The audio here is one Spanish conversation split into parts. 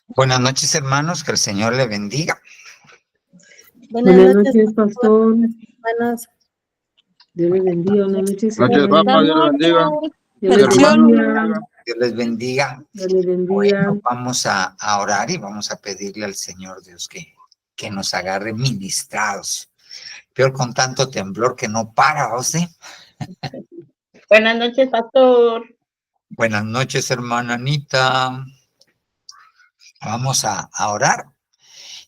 Buenas noches, hermanos, que el Señor le bendiga. Buenas Buenas noches, noches, pastor. hermanos. Dios le bendiga. Buenas noches, Noches, papá, hermanos. Dios le bendiga. Dios le bendiga. Dios les bendiga. Dios le bendiga. Bueno, vamos a orar y vamos a pedirle al Señor Dios que nos agarre ministrados. Peor con tanto temblor que no para, ¿sí? Buenas noches, pastor. Buenas noches, hermana Anita. Vamos a orar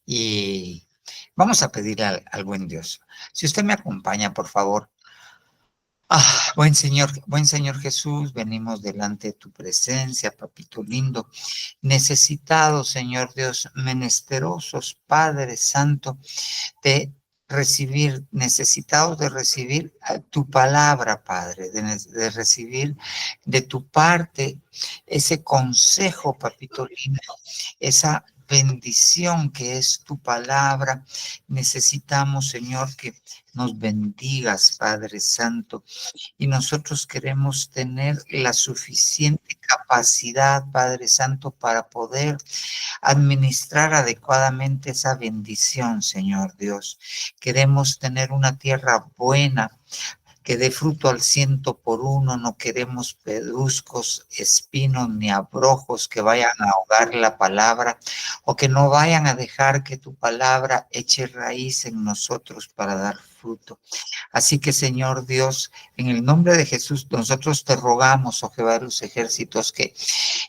y vamos a pedirle al buen Dios. Si usted me acompaña, por favor. Buen Señor Jesús, venimos delante de tu presencia, papito lindo, necesitados, Señor Dios, menesterosos, Padre Santo, necesitados de recibir tu palabra, Padre, de recibir de tu parte ese consejo, papito lindo, esa bendición que es tu palabra. Necesitamos, Señor, que nos bendigas, Padre Santo, y nosotros queremos tener la suficiente capacidad, Padre Santo, para poder administrar adecuadamente esa bendición, Señor Dios. Queremos tener una tierra buena, que dé fruto al 100 por 1, no queremos pedruscos, espinos ni abrojos que vayan a ahogar la palabra o que no vayan a dejar que tu palabra eche raíz en nosotros para dar fruto. Así que, Señor Dios, en el nombre de Jesús, nosotros te rogamos, oh Jehová de los ejércitos, que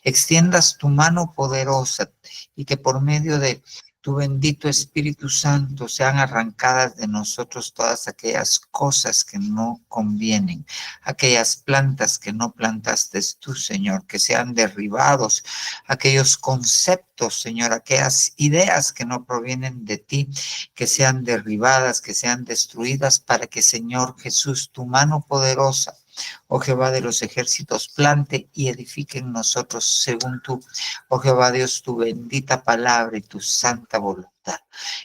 extiendas tu mano poderosa y que por medio de tu bendito Espíritu Santo sean arrancadas de nosotros todas aquellas cosas que no convienen, aquellas plantas que no plantaste tú, Señor, que sean derribados, aquellos conceptos, Señor, aquellas ideas que no provienen de ti, que sean derribadas, que sean destruidas, para que, Señor Jesús, tu mano poderosa, oh Jehová de los ejércitos, plante y edifique en nosotros según tú, oh Jehová Dios, tu bendita palabra y tu santa voluntad.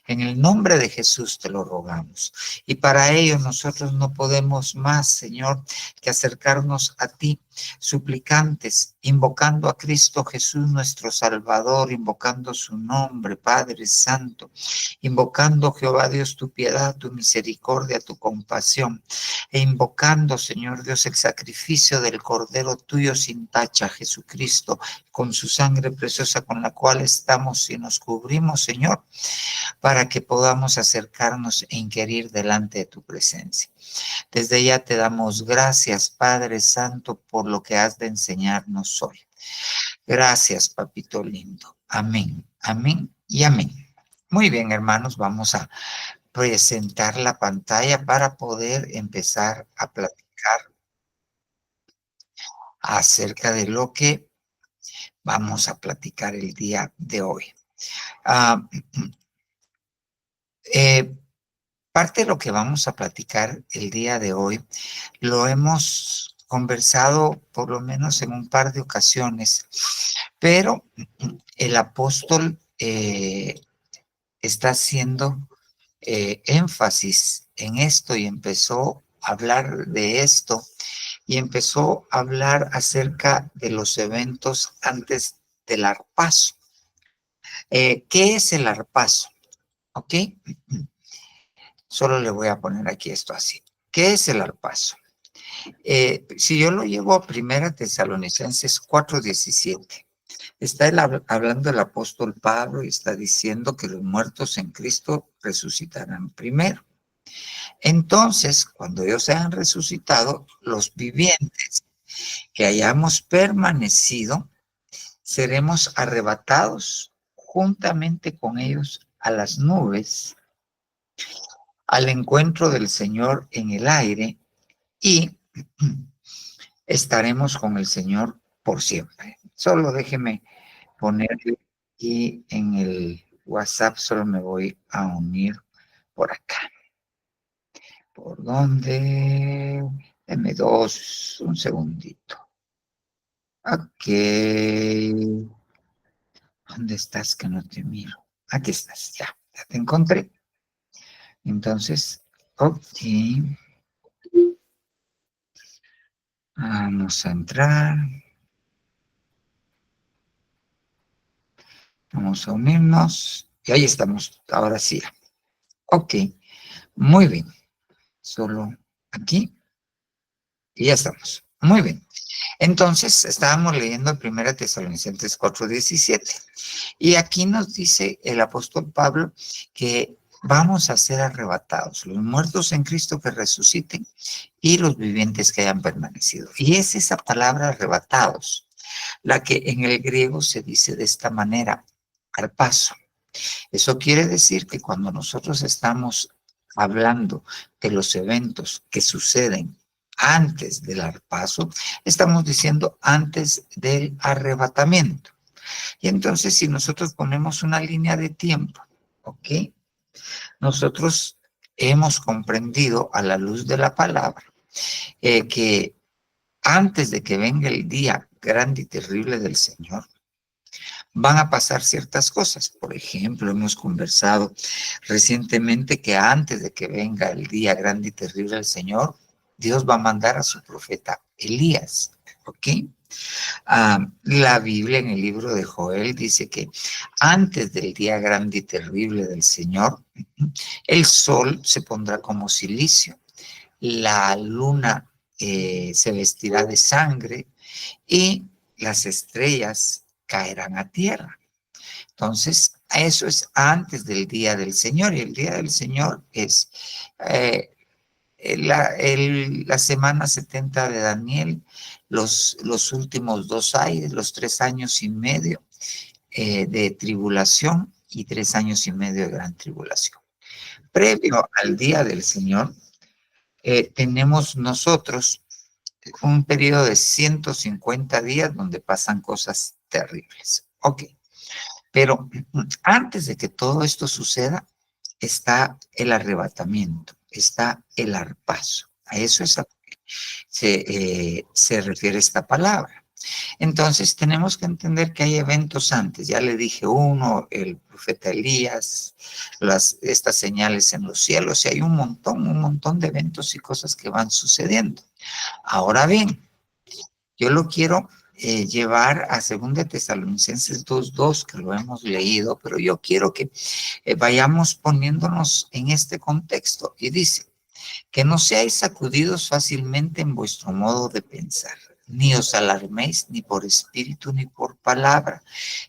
En el nombre de Jesús te lo rogamos. Y para ello nosotros no podemos más, Señor, que acercarnos a ti, suplicantes, invocando a Cristo Jesús nuestro Salvador, invocando su nombre, Padre Santo, invocando, Jehová Dios, tu piedad, tu misericordia, tu compasión, e invocando, Señor Dios, el sacrificio del Cordero tuyo sin tacha, Jesucristo, con su sangre preciosa con la cual estamos y nos cubrimos, Señor, para que podamos acercarnos e inquirir delante de tu presencia. Desde ya te damos gracias, Padre Santo, por lo que has de enseñarnos hoy. Gracias, papito lindo. Amén, amén y amén. Muy bien, hermanos, vamos a presentar la pantalla para poder empezar a platicar acerca de lo que vamos a platicar el día de hoy. Parte de lo que vamos a platicar el día de hoy lo hemos conversado por lo menos en un par de ocasiones, pero el apóstol está haciendo énfasis en esto y empezó a hablar de esto y empezó a hablar acerca de los eventos antes del arpazo. ¿Qué es el arpazo? ¿Ok? Solo le voy a poner aquí esto así. ¿Qué es el arpazo? Si yo lo llevo a 1 Tesalonicenses 4:17, está hablando el apóstol Pablo y está diciendo que los muertos en Cristo resucitarán primero. Entonces, cuando ellos sean resucitados, los vivientes que hayamos permanecido, seremos arrebatados juntamente con ellos a las nubes, al encuentro del Señor en el aire, y estaremos con el Señor por siempre. Solo déjeme ponerle aquí en el WhatsApp, solo me voy a unir por acá. ¿Por dónde? Deme un segundito. Ok. ¿Dónde estás que no te miro? Aquí estás, ya te encontré. Entonces, ok. Vamos a entrar. Vamos a unirnos. Y ahí estamos, ahora sí. Ok, muy bien. Solo aquí. Y ya estamos. Muy bien. Entonces, estábamos leyendo 1 Tesalonicenses 4:17. Y aquí nos dice el apóstol Pablo que vamos a ser arrebatados, los muertos en Cristo que resuciten y los vivientes que hayan permanecido. Y es esa palabra arrebatados, la que en el griego se dice de esta manera, arpazo. Eso quiere decir que cuando nosotros estamos hablando de los eventos que suceden antes del arpazo, estamos diciendo antes del arrebatamiento. Y entonces si nosotros ponemos una línea de tiempo, ¿ok? Nosotros hemos comprendido a la luz de la palabra que antes de que venga el día grande y terrible del Señor, van a pasar ciertas cosas. Por ejemplo, hemos conversado recientemente que antes de que venga el día grande y terrible del Señor, Dios va a mandar a su profeta Elías, ¿ok? La Biblia en el libro de Joel dice que antes del día grande y terrible del Señor, el sol se pondrá como silicio, la luna se vestirá de sangre y las estrellas caerán a tierra. Entonces, eso es antes del día del Señor, y el día del Señor es la semana 70 de Daniel, los últimos 2 años, los 3 años y medio de tribulación y 3 años y medio de gran tribulación. Previo al día del Señor, tenemos nosotros un periodo de 150 días donde pasan cosas terribles. Ok, pero antes de que todo esto suceda, está el arrebatamiento, está el arpazo. A eso es a lo que se refiere esta palabra. Entonces tenemos que entender que hay eventos antes. Ya le dije uno, el profeta Elías, estas señales en los cielos, y hay un montón de eventos y cosas que van sucediendo. Ahora bien, yo lo quiero llevar a 2 Tesalonicenses 2:2, que lo hemos leído, pero yo quiero que vayamos poniéndonos en este contexto. Y dice, que no seáis sacudidos fácilmente en vuestro modo de pensar, ni os alarméis ni por espíritu, ni por palabra,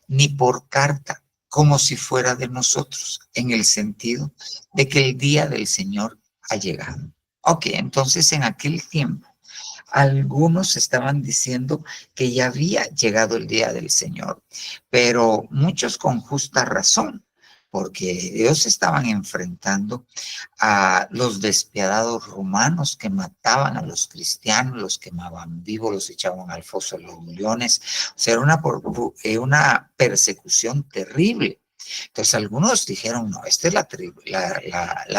ni por carta, como si fuera de nosotros, en el sentido de que el día del Señor ha llegado. Ok, entonces en aquel tiempo, algunos estaban diciendo que ya había llegado el día del Señor, pero muchos con justa razón, porque ellos estaban enfrentando a los despiadados romanos que mataban a los cristianos, los quemaban vivos, los echaban al foso de los leones. O sea, era una persecución terrible. Entonces algunos dijeron, no, esta es la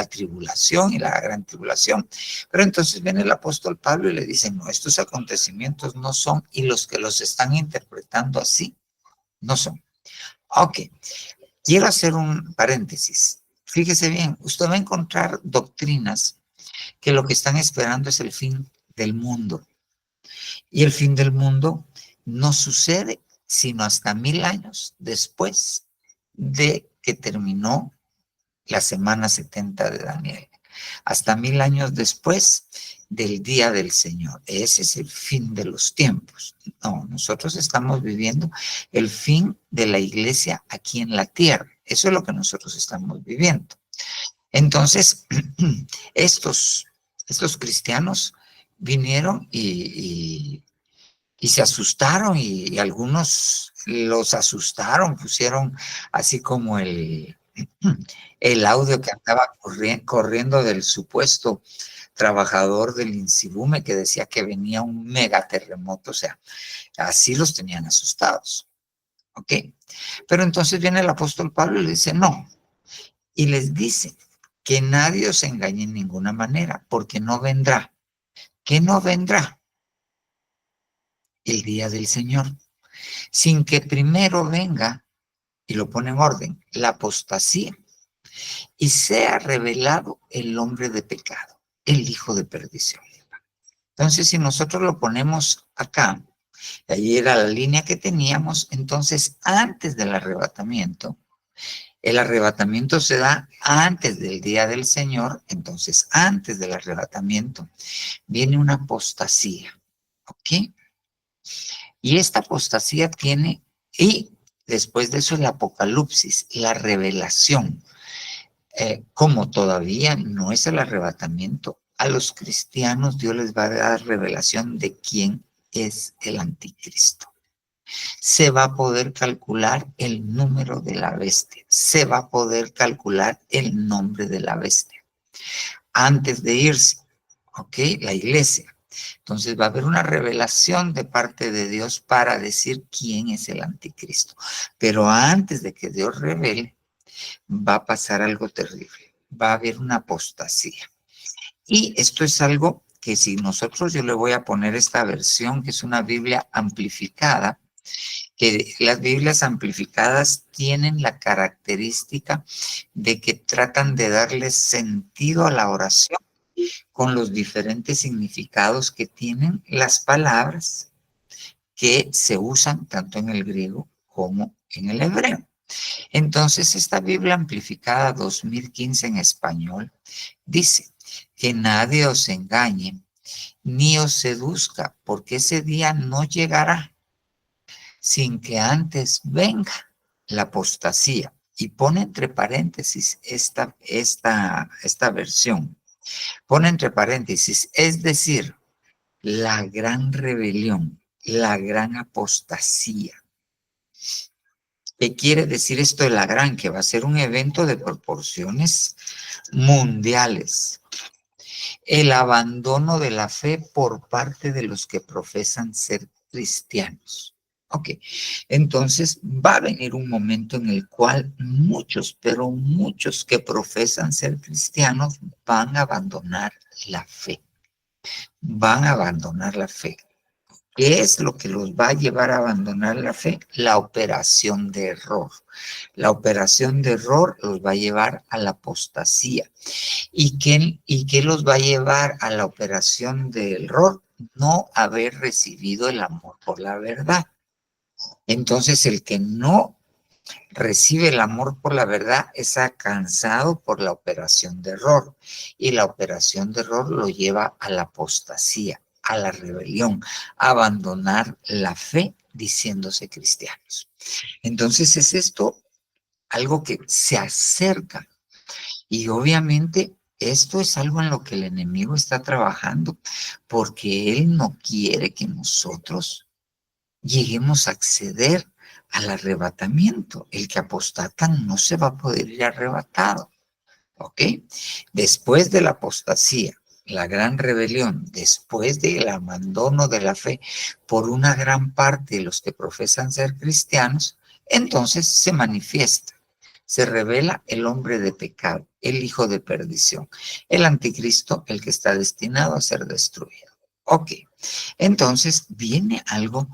tribulación y la gran tribulación. Pero entonces viene el apóstol Pablo y le dice, no, estos acontecimientos no son, y los que los están interpretando así, no son. Ok, quiero hacer un paréntesis. Fíjese bien, usted va a encontrar doctrinas que lo que están esperando es el fin del mundo. Y el fin del mundo no sucede sino hasta 1000 años después de que terminó la semana 70 de Daniel. Hasta 1000 años después del día del Señor. Ese es el fin de los tiempos. No, nosotros estamos viviendo el fin de la iglesia aquí en la tierra. Eso es lo que nosotros estamos viviendo. Entonces, estos cristianos vinieron y se asustaron, y algunos los asustaron, pusieron así como el audio que andaba corriendo del supuesto trabajador del Insibume que decía que venía un megaterremoto. O sea, así los tenían asustados. ¿Ok? Pero entonces viene el apóstol Pablo y le dice, no. Y les dice que nadie os engañe en ninguna manera, porque no vendrá. ¿Qué no vendrá? El día del Señor. Sin que primero venga, y lo pone en orden, la apostasía, y sea revelado el hombre de pecado, el hijo de perdición. Entonces, si nosotros lo ponemos acá, Ahí era la línea que teníamos. Entonces, antes del arrebatamiento, el arrebatamiento se da antes del día del Señor. Entonces, antes del arrebatamiento, viene una apostasía. ¿Ok? Y esta apostasía tiene, y después de eso el apocalipsis, la revelación. Como todavía no es el arrebatamiento, a los cristianos Dios les va a dar revelación de quién es el anticristo. Se va a poder calcular el número de la bestia, se va a poder calcular el nombre de la bestia. Antes de irse, ¿ok? La iglesia. Entonces va a haber una revelación de parte de Dios para decir quién es el anticristo. Pero antes de que Dios revele, va a pasar algo terrible. Va a haber una apostasía. Y esto es algo que si nosotros, yo le voy a poner esta versión, que es una Biblia amplificada, que las Biblias amplificadas tienen la característica de que tratan de darle sentido a la oración con los diferentes significados que tienen las palabras que se usan tanto en el griego como en el hebreo. Entonces, esta Biblia amplificada 2015 en español dice que nadie os engañe ni os seduzca, porque ese día no llegará sin que antes venga la apostasía. Y pone entre paréntesis esta versión. Pone entre paréntesis, es decir, la gran rebelión, la gran apostasía. ¿Qué quiere decir esto de la gran? Que va a ser un evento de proporciones mundiales. El abandono de la fe por parte de los que profesan ser cristianos. Ok, entonces va a venir un momento en el cual muchos, pero muchos que profesan ser cristianos van a abandonar la fe. Van a abandonar la fe. ¿Qué es lo que los va a llevar a abandonar la fe? La operación de error. La operación de error los va a llevar a la apostasía. ¿Y qué los va a llevar a la operación de error? No haber recibido el amor por la verdad. Entonces, el que no recibe el amor por la verdad es alcanzado por la operación de error. Y la operación de error lo lleva a la apostasía, a la rebelión, a abandonar la fe diciéndose cristianos. Entonces es esto algo que se acerca. Y obviamente esto es algo en lo que el enemigo está trabajando, porque él no quiere que nosotros lleguemos a acceder al arrebatamiento. El que apostata no se va a poder ir arrebatado. ¿Ok? Después de la apostasía, la gran rebelión, después del abandono de la fe por una gran parte de los que profesan ser cristianos, entonces se manifiesta, se revela el hombre de pecado, el hijo de perdición, el anticristo, el que está destinado a ser destruido. Ok, entonces viene algo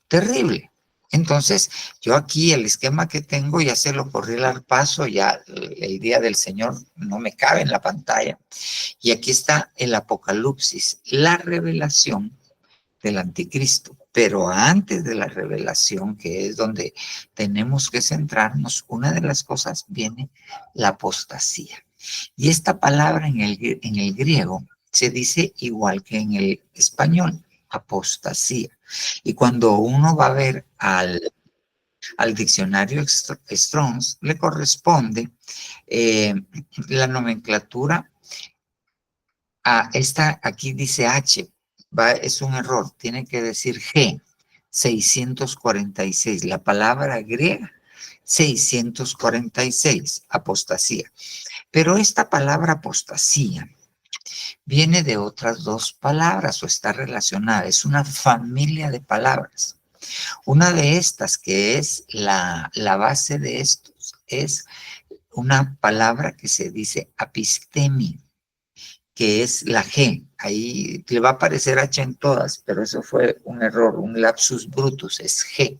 terrible. Entonces, yo aquí el esquema que tengo ya se lo corrí al paso, ya el día del Señor no me cabe en la pantalla. Y aquí está el Apocalipsis, la revelación del anticristo. Pero antes de la revelación, que es donde tenemos que centrarnos, una de las cosas viene la apostasía. Y esta palabra en el griego se dice igual que en el español, apostasía. Y cuando uno va a ver al diccionario Strong's, le corresponde la nomenclatura a esta, aquí dice H, es un error, tiene que decir G, 646, la palabra griega, 646, apostasía. Pero esta palabra apostasía viene de otras dos palabras o está relacionada, es una familia de palabras. Una de estas, que es la base de estos, es una palabra que se dice apistemi, que es la G. Ahí le va a aparecer H en todas, pero eso fue un error, un lapsus brutus, es G.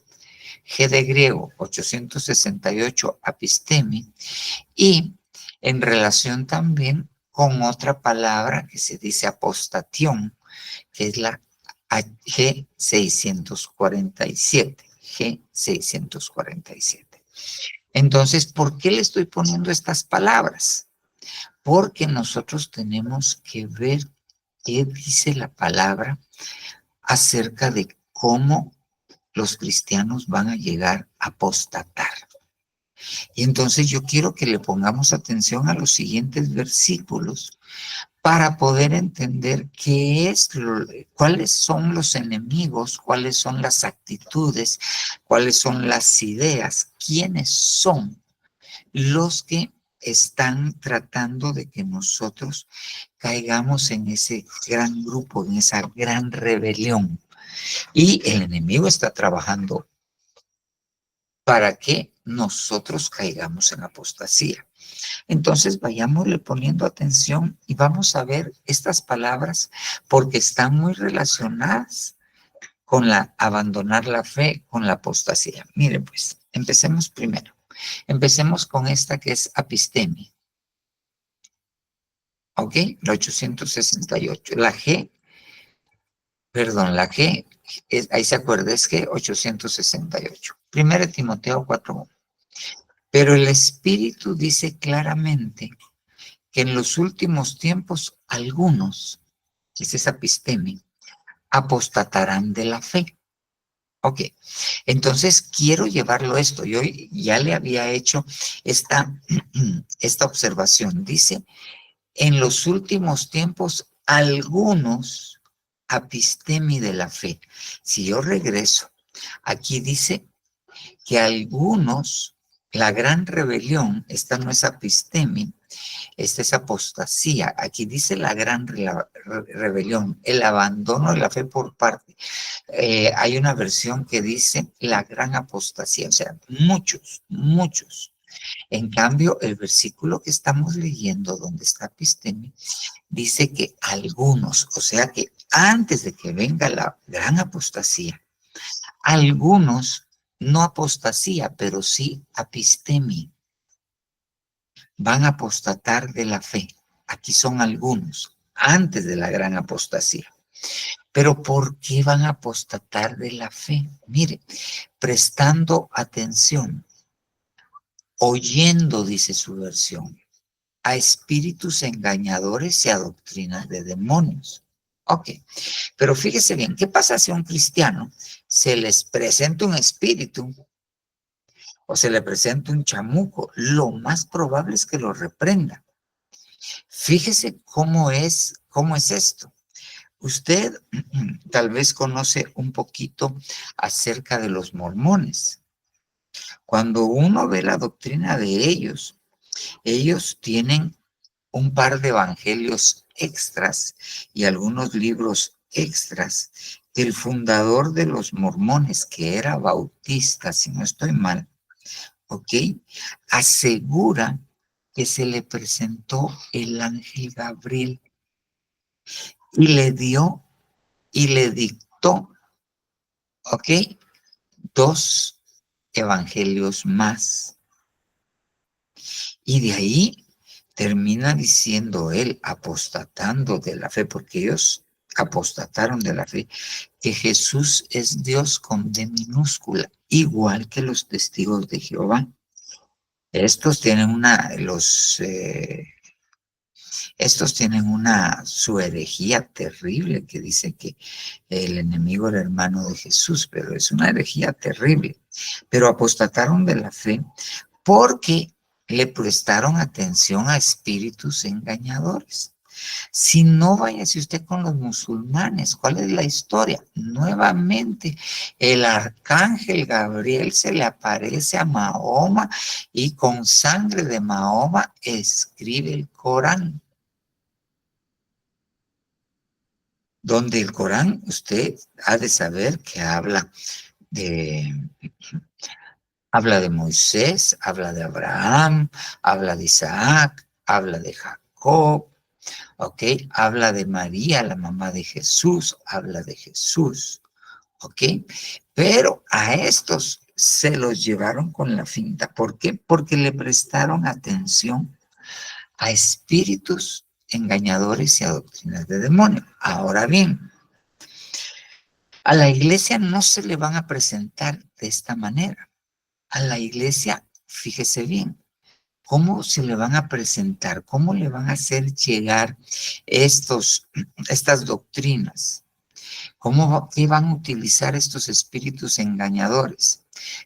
G de griego, 868 apistemi, y en relación también con otra palabra que se dice apostatión, que es la G647. G647. Entonces, ¿por qué le estoy poniendo estas palabras? Porque nosotros tenemos que ver qué dice la palabra acerca de cómo los cristianos van a llegar a apostatar. Y entonces yo quiero que le pongamos atención a los siguientes versículos para poder entender cuáles son los enemigos, cuáles son las actitudes, cuáles son las ideas, quiénes son los que están tratando de que nosotros caigamos en ese gran grupo, en esa gran rebelión. Y el enemigo está trabajando para que nosotros caigamos en apostasía. Entonces vayámosle poniendo atención y vamos a ver estas palabras porque están muy relacionadas con abandonar la fe, con la apostasía. Miren pues, empecemos primero. Empecemos con esta que es apistemia. ¿Ok? La 868. La G, ahí se acuerda, es que 868. 1 Timoteo 4:1. Pero el Espíritu dice claramente que en los últimos tiempos algunos, esa es apistemia, apostatarán de la fe. Ok, entonces quiero llevarlo esto. Yo ya le había hecho esta observación. Dice, en los últimos tiempos algunos apistemi de la fe. Si yo regreso, aquí dice que algunos, la gran rebelión, esta no es apistemi, esta es apostasía. Aquí dice la gran rebelión, el abandono de la fe por parte. Hay una versión que dice la gran apostasía, o sea, muchos. En cambio, el versículo que estamos leyendo, donde está episteme, dice que algunos, o sea que antes de que venga la gran apostasía, algunos, no apostasía, pero sí episteme, van a apostatar de la fe. Aquí son algunos, antes de la gran apostasía. Pero ¿por qué van a apostatar de la fe? Mire, prestando atención, oyendo, dice su versión, a espíritus engañadores y a doctrinas de demonios. Ok, pero fíjese bien, ¿qué pasa si a un cristiano se les presenta un espíritu o se le presenta un chamuco? Lo más probable es que lo reprenda. Fíjese cómo es esto. Usted tal vez conoce un poquito acerca de los mormones. Cuando uno ve la doctrina de ellos tienen un par de evangelios extras y algunos libros extras que el fundador de los mormones, que era bautista, si no estoy mal, ¿ok? Asegura que se le presentó el ángel Gabriel y le dio y le dictó, ¿ok? 2 evangelios más. Y de ahí termina diciendo él, apostatando de la fe, porque ellos apostataron de la fe, que Jesús es Dios con D minúscula, igual que los testigos de Jehová. Estos tienen su herejía terrible que dice que el enemigo era hermano de Jesús, pero es una herejía terrible. Pero apostataron de la fe porque le prestaron atención a espíritus engañadores. Si no, váyase usted con los musulmanes. ¿Cuál es la historia? Nuevamente, el arcángel Gabriel se le aparece a Mahoma y con sangre de Mahoma escribe el Corán. Donde el Corán, usted ha de saber que habla de Moisés, habla de Abraham, habla de Isaac, habla de Jacob, ¿ok? Habla de María, la mamá de Jesús, habla de Jesús, ¿ok? Pero a estos se los llevaron con la finta. ¿Por qué? Porque le prestaron atención a espíritus engañadores y a doctrinas de demonios. Ahora bien, A la iglesia no se le van a presentar de esta manera. A la iglesia, fíjese bien, ¿cómo se le van a presentar? ¿Cómo le van a hacer llegar estas doctrinas? ¿Qué van a utilizar estos espíritus engañadores?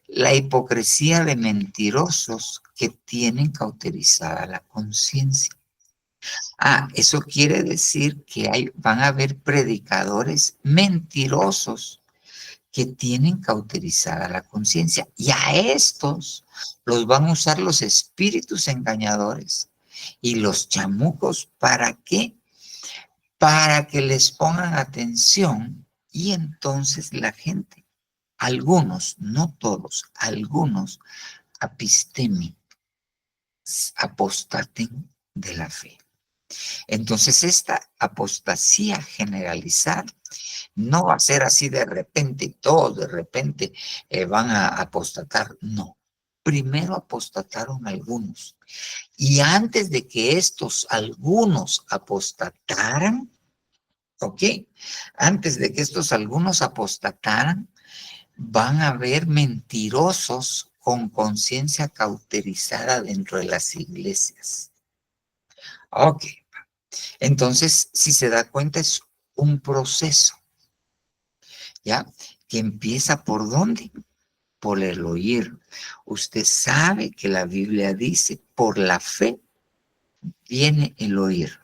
La hipocresía de mentirosos que tienen cauterizada la conciencia. Eso quiere decir que van a haber predicadores mentirosos que tienen cauterizada la conciencia. Y a estos los van a usar los espíritus engañadores y los chamucos. ¿Para qué? Para que les pongan atención y entonces la gente, algunos, no todos, algunos apistemi, apostaten de la fe. Entonces esta apostasía generalizada no va a ser así de repente y todos de repente van a apostatar, no. Primero apostataron algunos. Y antes de que estos algunos apostataran, ¿ok? Antes de que estos algunos apostataran, van a haber mentirosos con conciencia cauterizada dentro de las iglesias. Ok. Entonces, si se da cuenta, es un proceso, ¿ya? Que empieza ¿por dónde? Por el oír. Usted sabe que la Biblia dice, por la fe viene el oír.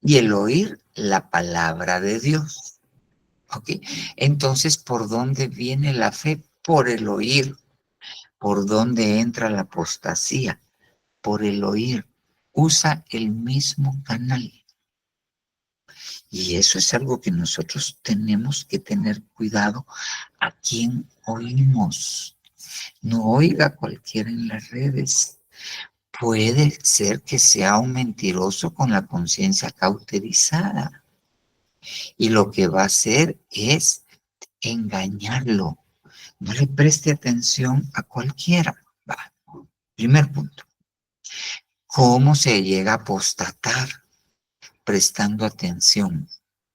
Y el oír la palabra de Dios. ¿Ok? Entonces, ¿por dónde viene la fe? Por el oír. ¿Por dónde entra la apostasía? Por el oír. Usa el mismo canal. Y eso es algo que nosotros tenemos que tener cuidado a quién oímos. No oiga cualquiera en las redes. Puede ser que sea un mentiroso con la conciencia cauterizada. Y lo que va a hacer es engañarlo. No le preste atención a cualquiera. Va. Primer punto. ¿Cómo se llega a apostatar? Prestando atención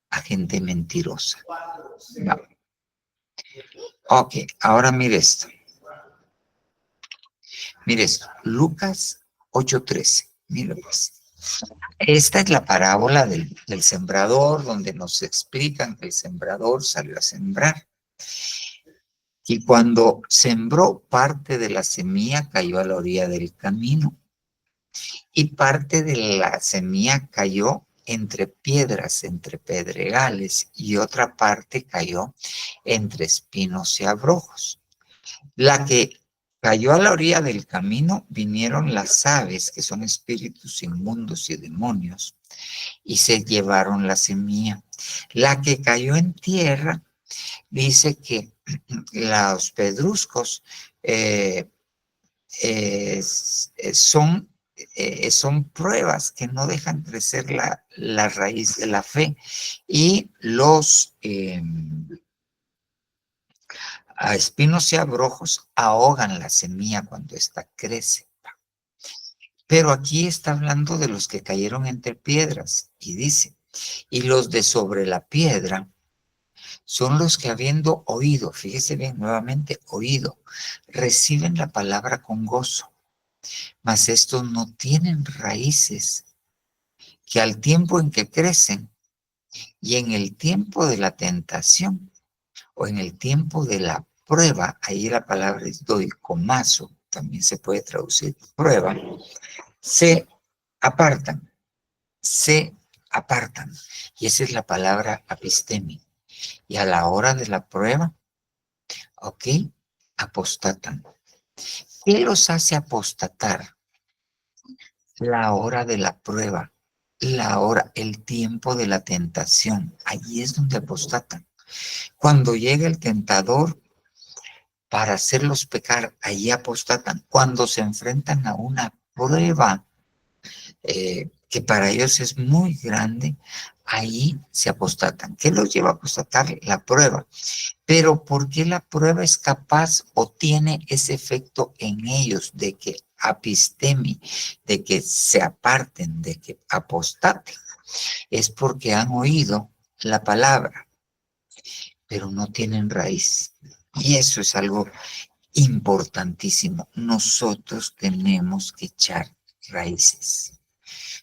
a gente mentirosa. Va. Ok, ahora mire esto. Mire esto. Lucas 8:13. Mire pues. Esta es la parábola del sembrador, donde nos explican que el sembrador salió a sembrar. Y cuando sembró, parte de la semilla cayó a la orilla del camino. Y parte de la semilla cayó entre piedras, entre pedregales, y otra parte cayó entre espinos y abrojos. La que cayó a la orilla del camino, vinieron las aves, que son espíritus inmundos y demonios, y se llevaron la semilla. La que cayó en tierra, dice que los pedruscos son pruebas que no dejan crecer la raíz de la fe, y los a espinos y abrojos ahogan la semilla cuando ésta crece. Pero aquí está hablando de los que cayeron entre piedras, y dice, y los de sobre la piedra son los que, habiendo oído, fíjese bien, nuevamente oído, reciben la palabra con gozo, mas estos no tienen raíces, que al tiempo en que crecen y en el tiempo de la tentación o en el tiempo de la prueba, ahí la palabra es doicomazo, también se puede traducir prueba, se apartan, se apartan. Y esa es la palabra apistemi. Y a la hora de la prueba, ok, apostatan. ¿Qué los hace apostatar? La hora de la prueba, la hora, el tiempo de la tentación. Allí es donde apostatan. Cuando llega el tentador para hacerlos pecar, allí apostatan. Cuando se enfrentan a una prueba que para ellos es muy grande, ahí se apostatan. ¿Qué los lleva a apostatar? La prueba. Pero ¿por qué la prueba es capaz o tiene ese efecto en ellos de que apistemi, de que se aparten, de que apostaten? Es porque han oído la palabra. pero no tienen raíz. Y eso es algo importantísimo. Nosotros tenemos que echar raíces.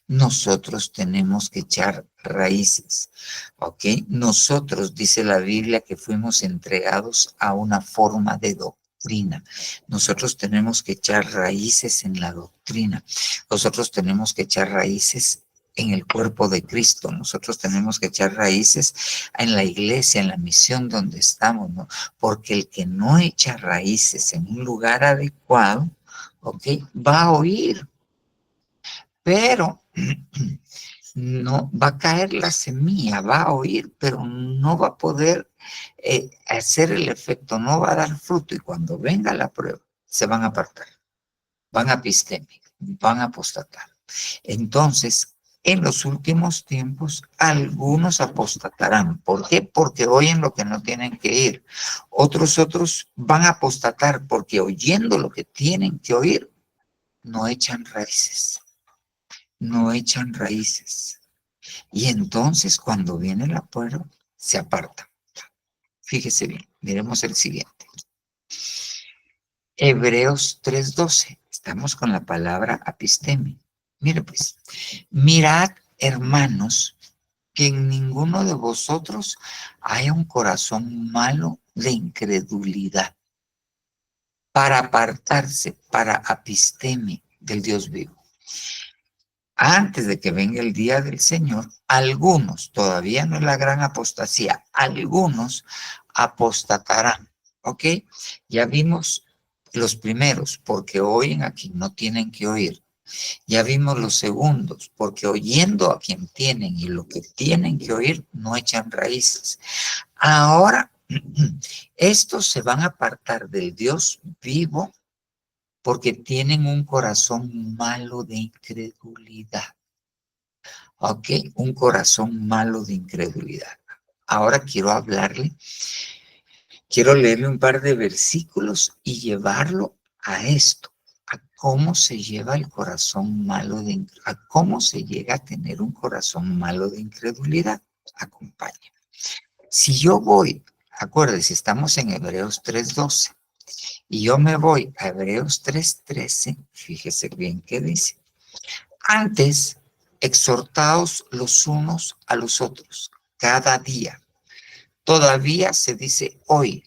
Nosotros tenemos que echar raíces, ¿ok? Nosotros, dice la Biblia, que fuimos entregados a una forma de doctrina. Nosotros tenemos que echar raíces en la doctrina. Nosotros tenemos que echar raíces en el cuerpo de Cristo. Nosotros tenemos que echar raíces en la iglesia, en la misión donde estamos, ¿no? Porque el que no echa raíces en un lugar adecuado, ¿ok? Va a oír, pero no va a caer la semilla, va a oír, pero no va a poder hacer el efecto, no va a dar fruto. Y cuando venga la prueba, se van a apartar, van a epistemic, van a apostatar. Entonces, en los últimos tiempos, algunos apostatarán. ¿Por qué? Porque oyen lo que no tienen que oír. Otros van a apostatar porque oyendo lo que tienen que oír, no echan raíces. No echan raíces. Y entonces cuando viene la prueba, se apartan. Fíjese bien, miremos el siguiente. Hebreos 3:12. Estamos con la palabra apistemi. Mire pues, mirad, hermanos, que en ninguno de vosotros haya un corazón malo de incredulidad para apartarse, para apistemi del Dios vivo. Antes de que venga el día del Señor, algunos, todavía no es la gran apostasía, algunos apostatarán, ¿ok? Ya vimos los primeros, porque oyen a quien no tienen que oír. Ya vimos los segundos, porque oyendo a quien tienen y lo que tienen que oír, no echan raíces. Ahora, estos se van a apartar del Dios vivo porque tienen un corazón malo de incredulidad. ¿Ok? Un corazón malo de incredulidad. Ahora quiero leerle un par de versículos y llevarlo a esto, a cómo se lleva el corazón malo a cómo se llega a tener un corazón malo de incredulidad. Acompáñame. Si yo voy, acuérdense, estamos en Hebreos 3:12. Y yo me voy a Hebreos 3:13, fíjese bien qué dice. Antes, exhortaos los unos a los otros, cada día. Todavía se dice hoy,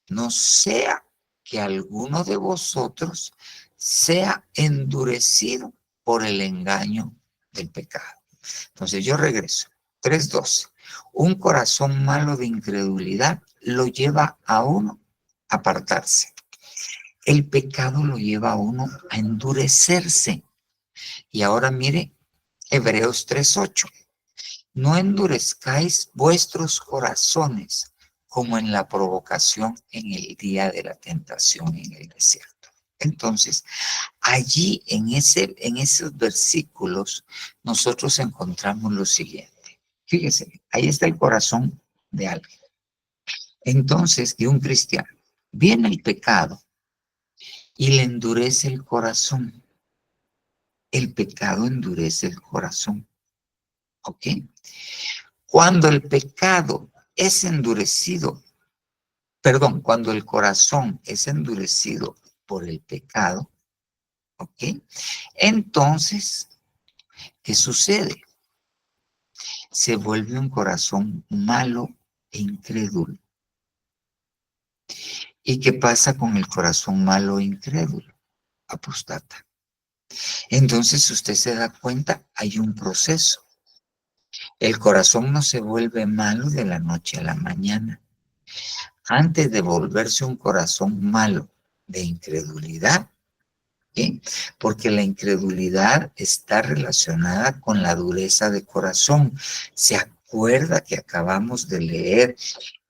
no sea que alguno de vosotros sea endurecido por el engaño del pecado. Entonces yo regreso. 3:12. Un corazón malo de incredulidad lo lleva a uno a apartarse. El pecado lo lleva a uno a endurecerse. Y ahora mire Hebreos 3:8. No endurezcáis vuestros corazones como en la provocación en el día de la tentación en el desierto. Entonces, allí en esos versículos nosotros encontramos lo siguiente. Fíjese, ahí está el corazón de alguien. Entonces, de un cristiano, viene el pecado y le endurece el corazón. El pecado endurece el corazón. ¿Ok? Cuando el pecado es endurecido, cuando el corazón es endurecido por el pecado, ¿ok? Entonces, ¿qué sucede? Se vuelve un corazón malo e incrédulo. ¿Y qué pasa con el corazón malo e incrédulo? Apostata. Entonces, usted se da cuenta, hay un proceso. El corazón no se vuelve malo de la noche a la mañana. Antes de volverse un corazón malo de incredulidad, ¿sí? Porque la incredulidad está relacionada con la dureza de corazón. ¿Se acuerda que acabamos de leer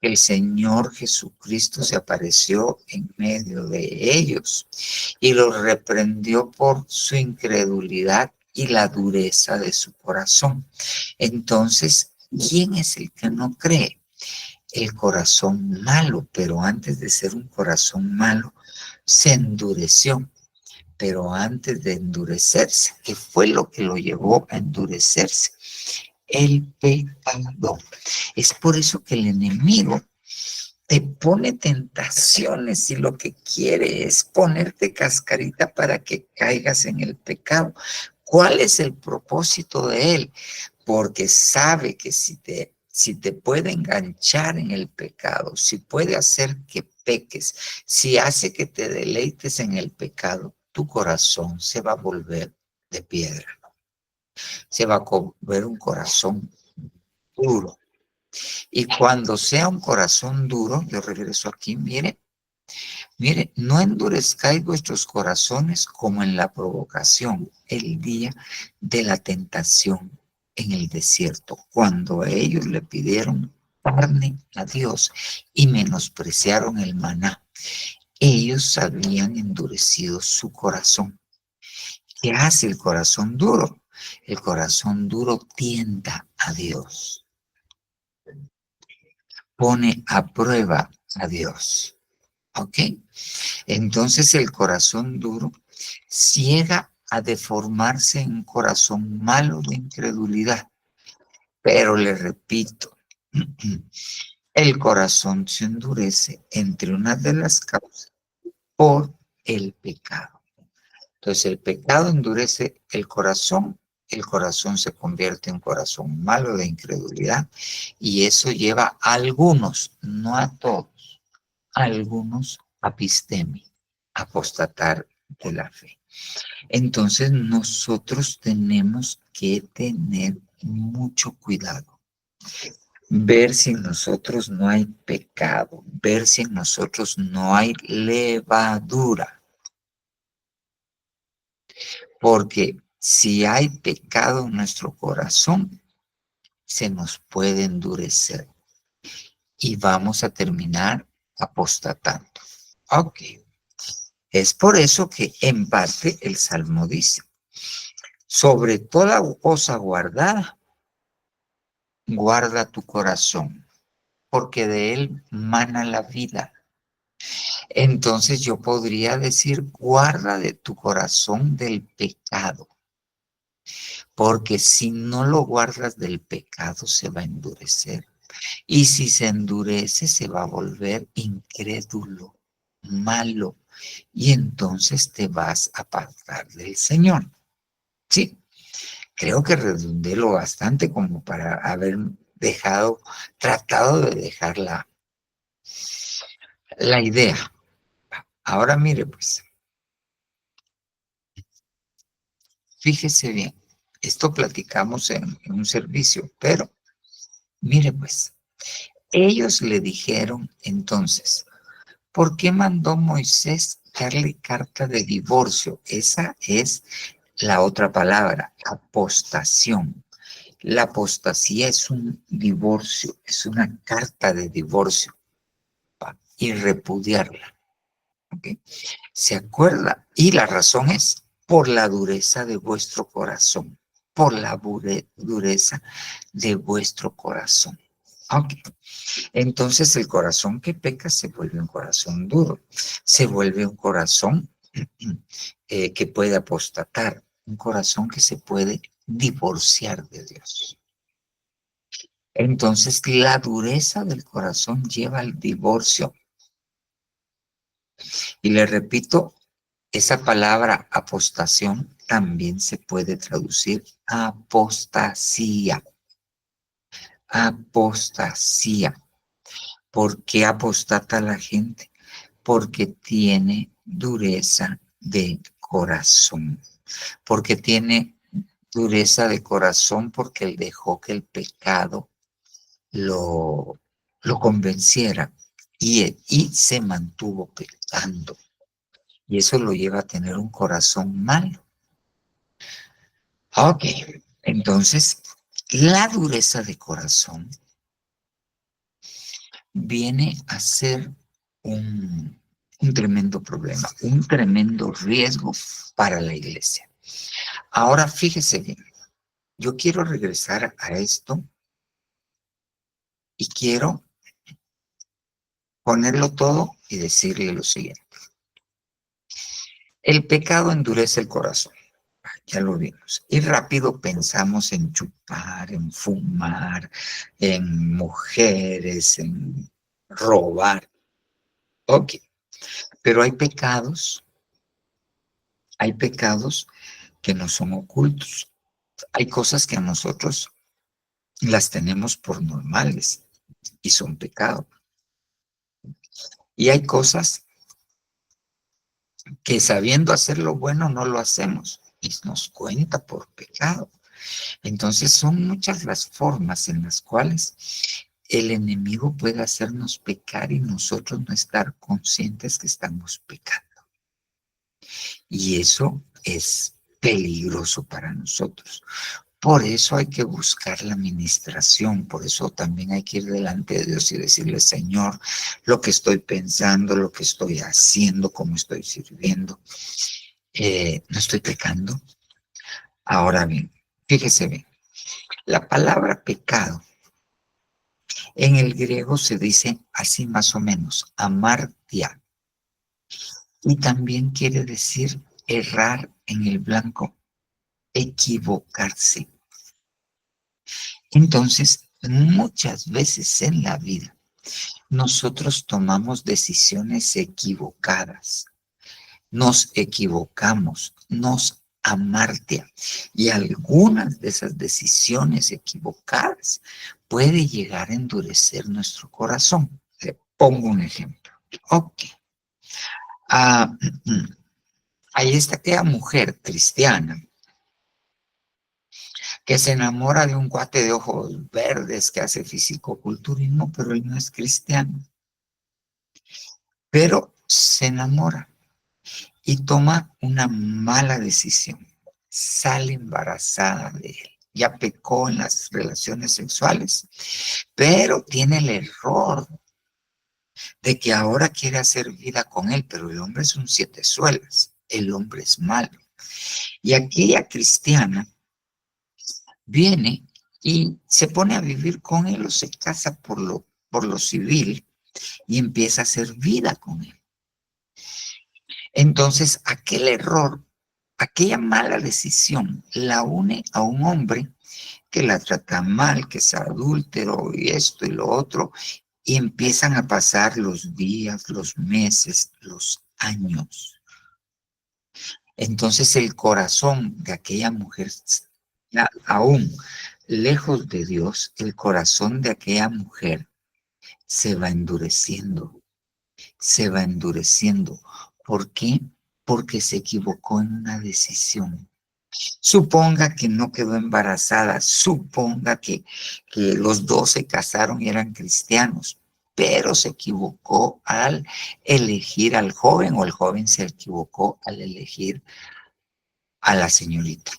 que el Señor Jesucristo se apareció en medio de ellos y los reprendió por su incredulidad y la dureza de su corazón? Entonces, ¿quién es el que no cree? El corazón malo, pero antes de ser un corazón malo, se endureció. Pero antes de endurecerse, ¿qué fue lo que lo llevó a endurecerse? El pecado. Es por eso que el enemigo te pone tentaciones y lo que quiere es ponerte cascarita para que caigas en el pecado. ¿Cuál es el propósito de él? Porque sabe que si te puede enganchar en el pecado, si puede hacer que peques, si hace que te deleites en el pecado, tu corazón se va a volver de piedra. Se va a volver un corazón duro. Y cuando sea un corazón duro, yo regreso aquí, mire, no endurezcáis vuestros corazones como en la provocación, el día de la tentación en el desierto, cuando ellos le pidieron carne a Dios y menospreciaron el maná. Ellos habían endurecido su corazón. ¿Qué hace el corazón duro? El corazón duro tienta a Dios. Pone a prueba a Dios. ¿Ok? Entonces el corazón duro ciega a deformarse en un corazón malo de incredulidad. Pero le repito, el corazón se endurece entre una de las causas por el pecado. Entonces el pecado endurece el corazón se convierte en un corazón malo de incredulidad y eso lleva a algunos, no a todos, a algunos apistemi, apostatar de la fe. Entonces nosotros tenemos que tener mucho cuidado. Ver si en nosotros no hay pecado, ver si en nosotros no hay levadura. Porque si hay pecado en nuestro corazón, se nos puede endurecer y vamos a terminar apostatando. Ok. Es por eso que en parte el Salmo dice, sobre toda cosa guardada, guarda tu corazón, porque de él mana la vida. Entonces yo podría decir, guarda de tu corazón del pecado, porque si no lo guardas del pecado se va a endurecer. Y si se endurece se va a volver incrédulo, malo, y entonces te vas a apartar del Señor. Sí, creo que redundé lo bastante como para haber tratado de dejar la idea. Ahora mire pues, fíjese bien, esto platicamos en un servicio, pero mire pues, ellos le dijeron entonces, ¿por qué mandó Moisés darle carta de divorcio? Esa es la otra palabra, apostación. La apostasía es un divorcio, es una carta de divorcio y repudiarla. ¿Okay? ¿Se acuerda? Y la razón es por la dureza de vuestro corazón, por la dureza de vuestro corazón. Okay. Entonces el corazón que peca se vuelve un corazón duro, se vuelve un corazón que puede apostatar, un corazón que se puede divorciar de Dios. Entonces la dureza del corazón lleva al divorcio. Y le repito, esa palabra apostación también se puede traducir apostasía. Apostasía. ¿Por qué apostata la gente? Porque tiene dureza de corazón. Porque tiene dureza de corazón porque él dejó que el pecado lo convenciera y se mantuvo pecando. Y eso lo lleva a tener un corazón malo. Ok, entonces la dureza de corazón viene a ser un tremendo problema, un tremendo riesgo para la iglesia. Ahora fíjese bien, yo quiero regresar a esto y quiero ponerlo todo y decirle lo siguiente. El pecado endurece el corazón, ya lo vimos, y rápido pensamos en chupar, en fumar, en mujeres, en robar. Ok, pero hay pecados que no son ocultos. Hay cosas que a nosotros las tenemos por normales y son pecado. Y hay cosas que sabiendo hacer lo bueno no lo hacemos y nos cuenta por pecado. Entonces son muchas las formas en las cuales el enemigo puede hacernos pecar y nosotros no estar conscientes que estamos pecando. Y eso es peligroso para nosotros. Por eso hay que buscar la administración, por eso también hay que ir delante de Dios y decirle, Señor, lo que estoy pensando, lo que estoy haciendo, cómo estoy sirviendo, no estoy pecando. Ahora bien, fíjese bien, la palabra pecado en el griego se dice así más o menos, amartia, y también quiere decir errar en el blanco, equivocarse. Entonces, muchas veces en la vida, nosotros tomamos decisiones equivocadas, nos equivocamos, nos amartea, y algunas de esas decisiones equivocadas puede llegar a endurecer nuestro corazón. Le pongo un ejemplo. Ok. Ahí está aquella mujer cristiana que se enamora de un cuate de ojos verdes que hace fisicoculturismo, pero él no es cristiano. Pero se enamora y toma una mala decisión. Sale embarazada de él. Ya pecó en las relaciones sexuales, pero tiene el error de que ahora quiere hacer vida con él, pero el hombre es un siete suelas, el hombre es malo. Y aquella cristiana viene y se pone a vivir con él o se casa por lo civil y empieza a hacer vida con él. Entonces, aquel error, aquella mala decisión la une a un hombre que la trata mal, que es adúltero y esto y lo otro, y empiezan a pasar los días, los meses, los años. Entonces el corazón de aquella mujer, aún lejos de Dios, el corazón de aquella mujer se va endureciendo, se va endureciendo. ¿Por qué? Porque se equivocó en una decisión. Suponga que no quedó embarazada, suponga que los dos se casaron y eran cristianos, pero se equivocó al elegir al joven o el joven se equivocó al elegir a la señorita,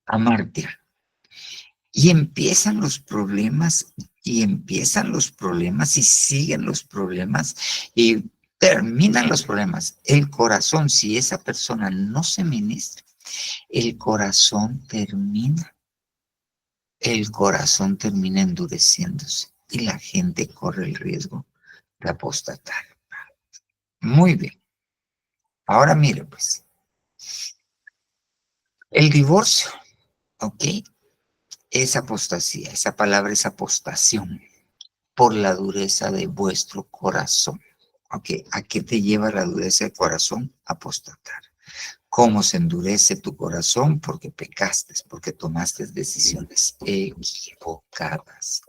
a Marta. Y empiezan los problemas y empiezan los problemas y siguen los problemas y terminan los problemas. El corazón, si esa persona no se ministra, el corazón termina endureciéndose y la gente corre el riesgo de apostatar. Muy bien. Ahora mire pues, el divorcio, ¿ok? Es apostasía, esa palabra es apostación por la dureza de vuestro corazón. ¿Ok? ¿A qué te lleva la dureza del corazón? Apostatar. ¿Cómo se endurece tu corazón? Porque pecaste, porque tomaste decisiones equivocadas.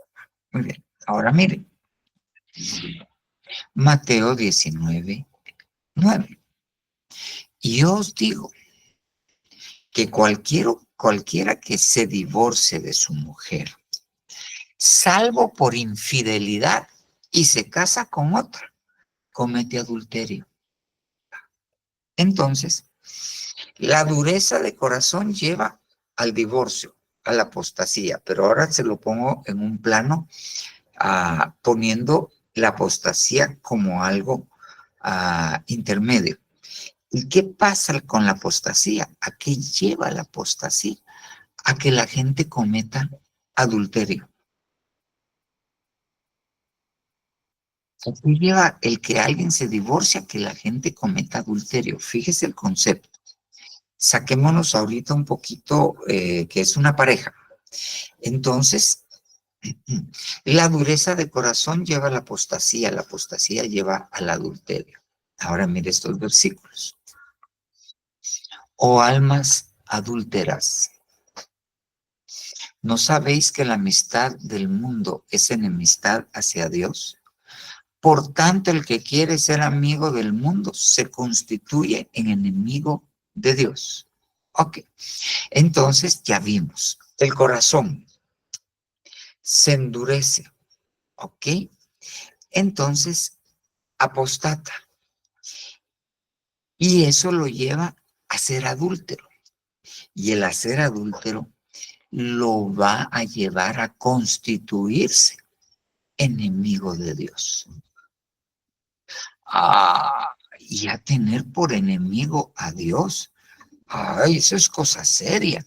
Muy bien. Ahora miren. Mateo 19:9. Y yo os digo que cualquiera que se divorcie de su mujer, salvo por infidelidad, y se casa con otra, comete adulterio. Entonces, la dureza de corazón lleva al divorcio, a la apostasía, pero ahora se lo pongo en un plano poniendo la apostasía como algo intermedio. ¿Y qué pasa con la apostasía? ¿A qué lleva la apostasía? A que la gente cometa adulterio. ¿A qué lleva el que alguien se divorcia? A que la gente cometa adulterio. Fíjese el concepto. Saquémonos ahorita un poquito que es una pareja. Entonces, La dureza de corazón lleva a la apostasía lleva al adulterio. Ahora mire estos versículos. Oh almas adúlteras, ¿no sabéis que la amistad del mundo es enemistad hacia Dios? Por tanto, el que quiere ser amigo del mundo se constituye en enemigo de Dios. Ok, entonces ya vimos, el corazón se endurece, ok, entonces apostata. Y eso lo lleva a ser adúltero. Y el hacer adúltero lo va a llevar a constituirse enemigo de Dios. Y a tener por enemigo a Dios. Ay, eso es cosa seria.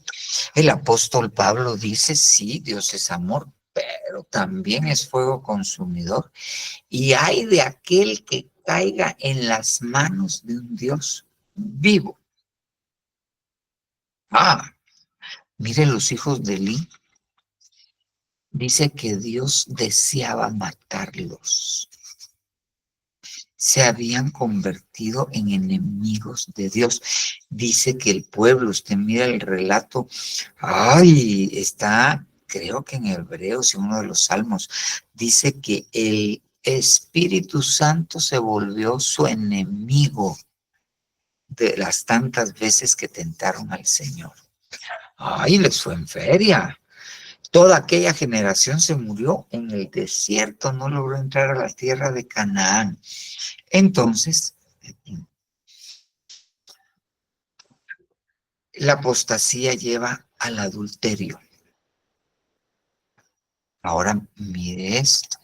El apóstol Pablo dice, sí, Dios es amor, pero también es fuego consumidor. Y hay de aquel que caiga en las manos de un Dios vivo. Mire los hijos de Elí. Dice que Dios deseaba matarlos. Se habían convertido en enemigos de Dios. Dice que el pueblo, usted mira el relato, está, creo que en Hebreos, en uno de los Salmos, dice que el Espíritu Santo se volvió su enemigo de las tantas veces que tentaron al Señor. Les fue en feria. Toda aquella generación se murió en el desierto, no logró entrar a la tierra de Canaán. Entonces, la apostasía lleva al adulterio. Ahora mire esto.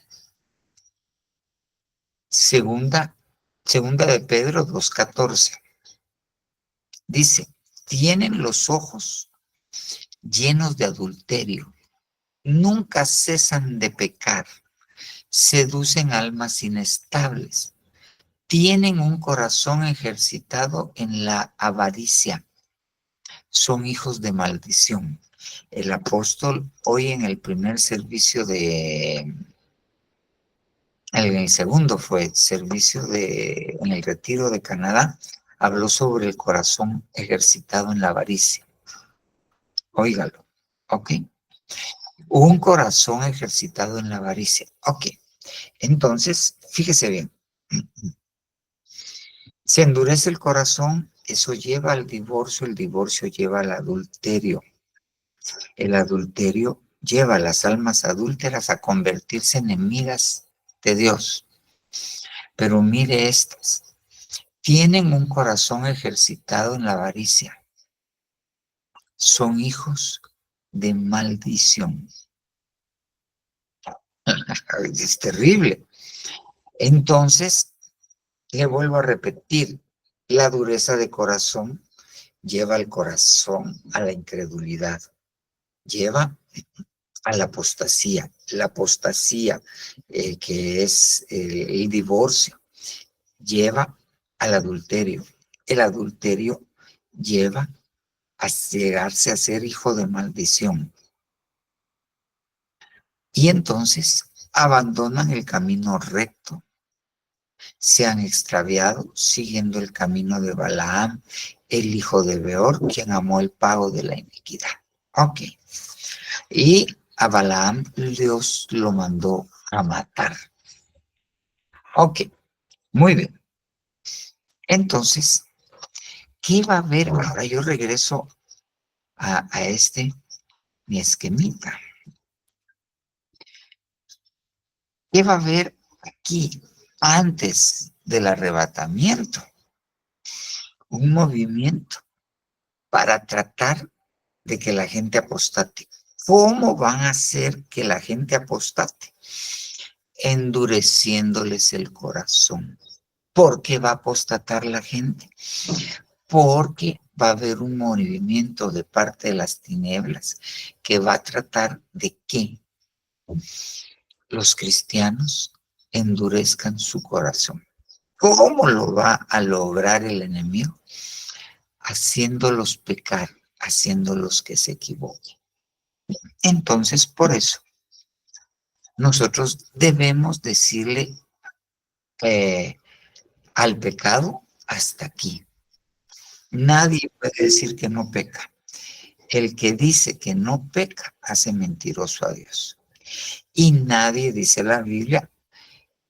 Segunda de Pedro 2:14. Dice, tienen los ojos llenos de adulterio, nunca cesan de pecar, seducen almas inestables, tienen un corazón ejercitado en la avaricia, son hijos de maldición. El apóstol hoy en el primer servicio en el segundo fue servicio en el retiro de Canadá, habló sobre el corazón ejercitado en la avaricia. Óigalo, ¿ok? Un corazón ejercitado en la avaricia, ok. Entonces, fíjese bien. Se endurece el corazón, eso lleva al divorcio, el divorcio lleva al adulterio. El adulterio lleva a las almas adúlteras a convertirse en enemigas de Dios. Pero mire estas, tienen un corazón ejercitado en la avaricia. Son hijos de maldición. Es terrible. Entonces, le vuelvo a repetir, la dureza de corazón lleva al corazón a la incredulidad, lleva a la apostasía. La apostasía, que es el divorcio, lleva al adulterio. El adulterio lleva a llegarse a ser hijo de maldición. Y entonces abandonan el camino recto. Se han extraviado siguiendo el camino de Balaam, el hijo de Beor, quien amó el pago de la iniquidad. Ok. Y a Balaam Dios lo mandó a matar. Ok, muy bien. Entonces, ¿qué va a haber? Ahora yo regreso a mi esquemita. ¿Qué va a haber aquí antes del arrebatamiento? Un movimiento para tratar de que la gente apostate. ¿Cómo van a hacer que la gente apostate? Endureciéndoles el corazón. ¿Por qué va a apostatar la gente? Porque va a haber un movimiento de parte de las tinieblas que va a tratar de que los cristianos endurezcan su corazón. ¿Cómo lo va a lograr el enemigo? Haciéndolos pecar, haciéndolos que se equivoquen. Entonces, por eso, nosotros debemos decirle al pecado hasta aquí. Nadie puede decir que no peca. El que dice que no peca hace mentiroso a Dios. Y nadie, dice la Biblia,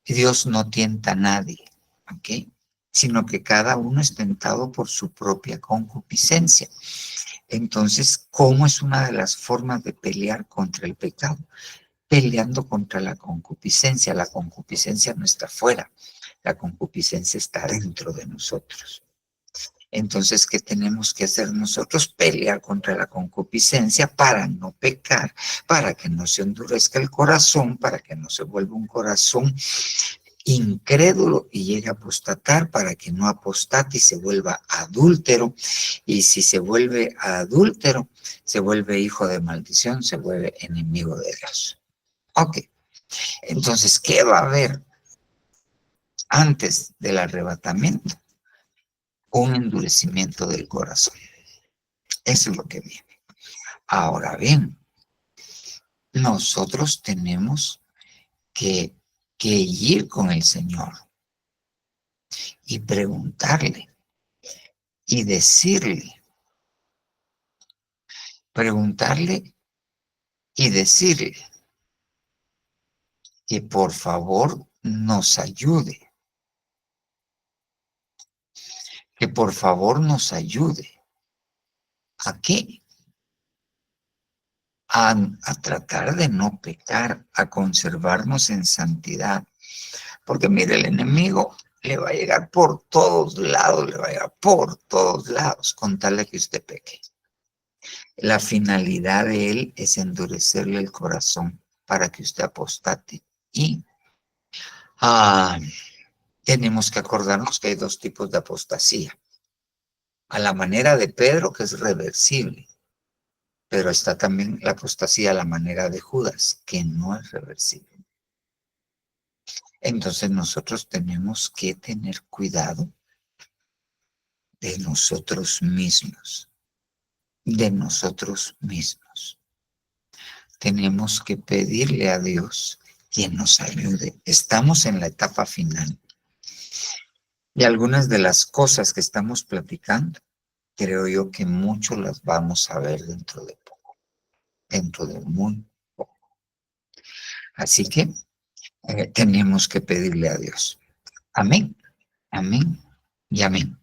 Dios no tienta a nadie, ¿ok? Sino que cada uno es tentado por su propia concupiscencia. Entonces, ¿cómo es una de las formas de pelear contra el pecado? Peleando contra la concupiscencia. La concupiscencia no está fuera, la concupiscencia está dentro de nosotros. Entonces, ¿qué tenemos que hacer nosotros? Pelear contra la concupiscencia para no pecar, para que no se endurezca el corazón, para que no se vuelva un corazón incrédulo y llegue a apostatar, para que no apostate y se vuelva adúltero. Y si se vuelve adúltero, se vuelve hijo de maldición, se vuelve enemigo de Dios. Ok, entonces, ¿qué va a haber antes del arrebatamiento? Un endurecimiento del corazón. Eso es lo que viene. Ahora bien, nosotros tenemos que ir con el Señor y preguntarle y decirle que por favor nos ayude, que por favor nos ayude. ¿A qué? A tratar de no pecar, a conservarnos en santidad. Porque mire, el enemigo le va a llegar por todos lados, con tal de que usted peque. La finalidad de él es endurecerle el corazón para que usted apostate. Y tenemos que acordarnos que hay dos tipos de apostasía. A la manera de Pedro, que es reversible, pero está también la apostasía a la manera de Judas, que no es reversible. Entonces nosotros tenemos que tener cuidado de nosotros mismos. Tenemos que pedirle a Dios que nos ayude. Estamos en la etapa final. Y algunas de las cosas que estamos platicando, creo yo que mucho las vamos a ver dentro de poco. Dentro de muy poco. Así que tenemos que pedirle a Dios. Amén. Amén y amén.